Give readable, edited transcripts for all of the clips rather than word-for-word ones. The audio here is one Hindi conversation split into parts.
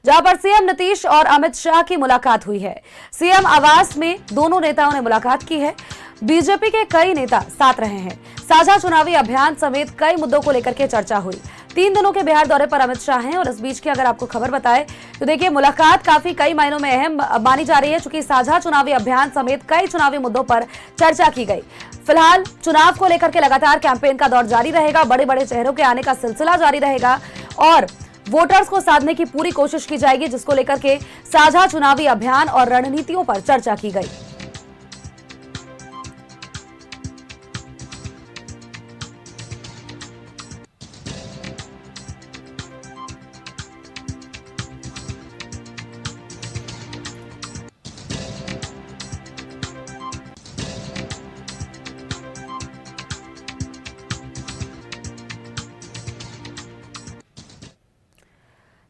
जहां पर सीएम नीतीश और अमित शाह की मुलाकात हुई है। सीएम आवास में दोनों नेताओं ने मुलाकात की है। बीजेपी के कई नेता साथ रहे हैं। साझा चुनावी अभियान समेत कई मुद्दों को लेकर के चर्चा हुई। 3 दिनों के बिहार दौरे पर अमित शाह हैं और इस बीच की अगर आपको खबर बताएं तो देखिए, मुलाकात काफी कई मायनों में अहम मानी जा रही है, चूंकि साझा चुनावी अभियान समेत कई चुनावी मुद्दों पर चर्चा की गई। फिलहाल चुनाव को लेकर के लगातार कैंपेन का दौर जारी रहेगा। बड़े बड़े चेहरों के आने का सिलसिला जारी रहेगा और वोटर्स को साधने की पूरी कोशिश की जाएगी, जिसको लेकर के साझा चुनावी अभियान और रणनीतियों पर चर्चा की गई।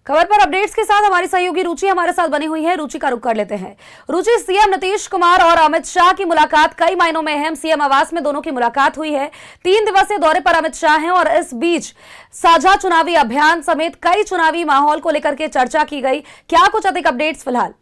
खबर पर अपडेट्स के साथ हमारी सहयोगी रुचि हमारे साथ बनी हुई है। रुचि का रुख कर लेते हैं। रुचि, सीएम नीतीश कुमार और अमित शाह की मुलाकात कई मायनों में अहम। सीएम आवास में दोनों की मुलाकात हुई है। 3 दिवसीय दौरे पर अमित शाह हैं और इस बीच साझा चुनावी अभियान समेत कई चुनावी माहौल को लेकर के चर्चा की गई। क्या कुछ अधिक अपडेट्स फिलहाल?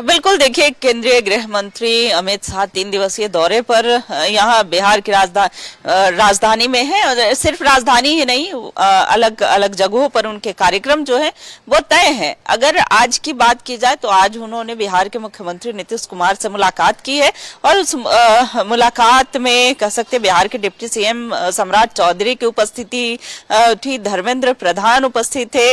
बिल्कुल, देखिए, केंद्रीय गृह मंत्री अमित शाह 3 दिवसीय दौरे पर यहाँ बिहार की राजधानी में है और सिर्फ राजधानी ही नहीं, अलग अलग जगहों पर उनके कार्यक्रम जो है वो तय है। अगर आज की बात की जाए तो आज उन्होंने बिहार के मुख्यमंत्री नीतीश कुमार से मुलाकात की है और उस मुलाकात में कह सकते बिहार के डिप्टी सीएम सम्राट चौधरी की उपस्थिति थी, धर्मेंद्र प्रधान उपस्थित थे,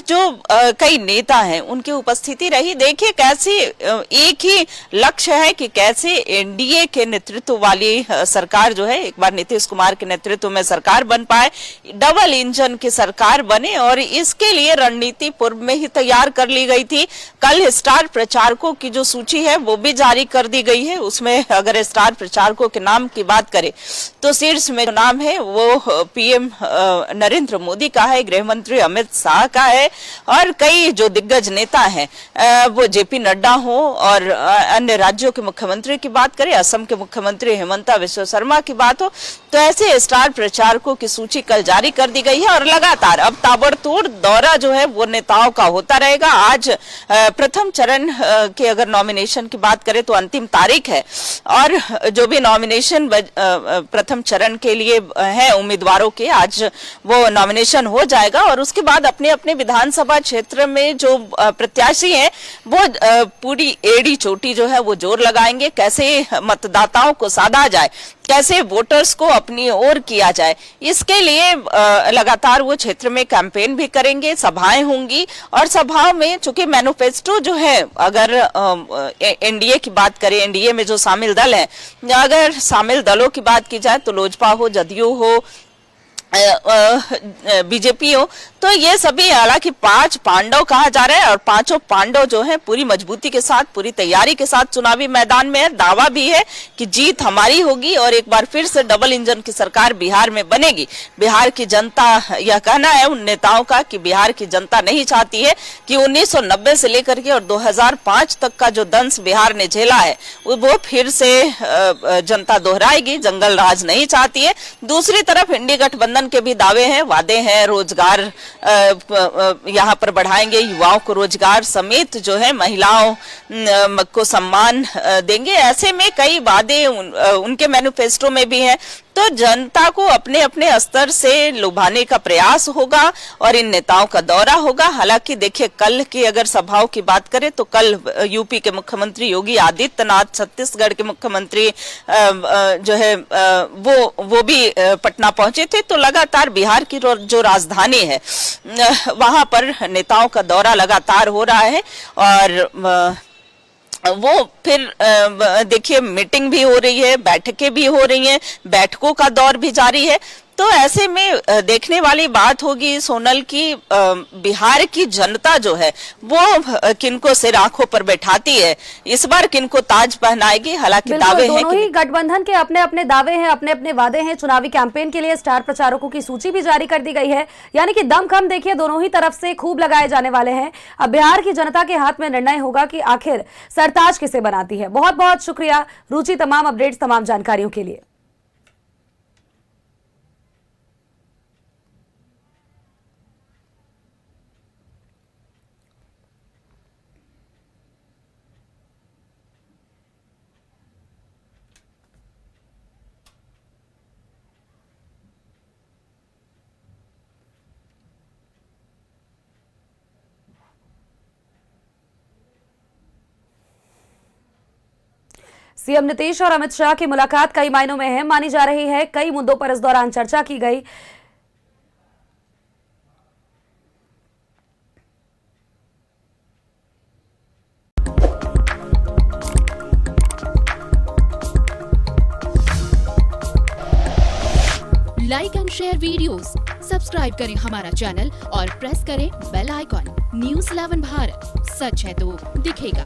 जो कई नेता हैं उनकी उपस्थिति रही। देखिए कैसे एक ही लक्ष्य है कि कैसे एनडीए के नेतृत्व वाली सरकार जो है एक बार नीतीश कुमार के नेतृत्व में सरकार बन पाए, डबल इंजन की सरकार बने, और इसके लिए रणनीति पूर्व में ही तैयार कर ली गई थी। कल स्टार प्रचारकों की जो सूची है वो भी जारी कर दी गई है। उसमें अगर स्टार प्रचारकों के नाम की बात करें तो शीर्ष में जो नाम है वो पीएम नरेंद्र मोदी का है, गृह मंत्री अमित शाह का है, और कई जो दिग्गज नेता हैं वो जेपी नड्डा हो, और अन्य राज्यों के मुख्यमंत्री की बात करें, असम के मुख्यमंत्री हिमंता बिस्वा शर्मा की बात हो, तो ऐसे स्टार प्रचारकों की सूची कल जारी कर दी गई है। और लगातार अब ताबड़तोड़ दौरा जो है वो नेताओं का होता रहेगा। आज प्रथम चरण के अगर नॉमिनेशन की बात करें तो अंतिम तारीख है, और जो भी नॉमिनेशन प्रथम चरण के लिए है उम्मीदवारों के, आज वो नॉमिनेशन हो जाएगा और उसके बाद अपने अपने विधानसभा क्षेत्र में जो प्रत्याशी हैं वो पूरी एड़ी चोटी जो है वो जोर लगाएंगे, कैसे मतदाताओं को साधा जाए, कैसे वोटर्स को अपनी ओर किया जाए। इसके लिए लगातार वो क्षेत्र में कैंपेन भी करेंगे, सभाएं होंगी, और सभाओं में चूंकि मैनिफेस्टो जो है, अगर एनडीए की बात करें, एनडीए में जो शामिल दल है, अगर शामिल दलों की बात की जाए तो लोजपा हो, जदयू हो, बीजेपी हो, तो ये सभी हालांकि 5 पांडव कहा जा रहा है और पांचों पांडव जो है पूरी मजबूती के साथ, पूरी तैयारी के साथ चुनावी मैदान में है। दावा भी है कि जीत हमारी होगी और एक बार फिर से डबल इंजन की सरकार बिहार में बनेगी। बिहार की जनता, यह कहना है उन नेताओं का कि बिहार की जनता नहीं चाहती है कि 1990 से लेकर के और 2005 तक का जो दंश बिहार ने झेला है वो फिर से जनता दोहराएगी। जंगल राज नहीं चाहती है। दूसरी तरफ इंडी गठबंधन के भी दावे हैं, वादे हैं, रोजगार यहाँ पर बढ़ाएंगे, युवाओं को रोजगार समेत जो है महिलाओं को सम्मान देंगे। ऐसे में कई वादे उनके मैनिफेस्टो में भी हैं। तो जनता को अपने अपने स्तर से लुभाने का प्रयास होगा और इन नेताओं का दौरा होगा। हालांकि देखिए, कल की अगर सभाओं की बात करें तो कल यूपी के मुख्यमंत्री योगी आदित्यनाथ, छत्तीसगढ़ के मुख्यमंत्री जो है वो भी पटना पहुंचे थे। तो लगातार बिहार की जो राजधानी है वहां पर नेताओं का दौरा लगातार हो रहा है, और वो फिर देखिए मीटिंग भी हो रही है, बैठकें भी हो रही हैं, बैठकों का दौर भी जारी है। तो ऐसे में देखने वाली बात होगी सोनल की बिहार की जनता जो है वो किनको सिर आंखों पर बैठाती है, इस बार किनको ताज पहनाएगी। हालांकि दावे हैं दोनों ही गठबंधन के अपने अपने दावे हैं, अपने अपने वादे हैं। चुनावी कैंपेन के लिए स्टार प्रचारकों की सूची भी जारी कर दी गई है, यानी कि दमखम देखिए दोनों ही तरफ से खूब लगाए जाने वाले हैं। अब बिहार की जनता के हाथ में निर्णय होगा कि आखिर सरताज किसे बनाती है। बहुत बहुत शुक्रिया रुचि, तमाम अपडेट्स, तमाम जानकारियों के लिए। सीएम नीतीश और अमित शाह की मुलाकात कई मायनों में अहम मानी जा रही है। कई मुद्दों पर इस दौरान चर्चा की गई। Like and share videos, subscribe करें हमारा चैनल और प्रेस करें बेल आइकॉन। न्यूज़ 11 भारत, सच है तो दिखेगा।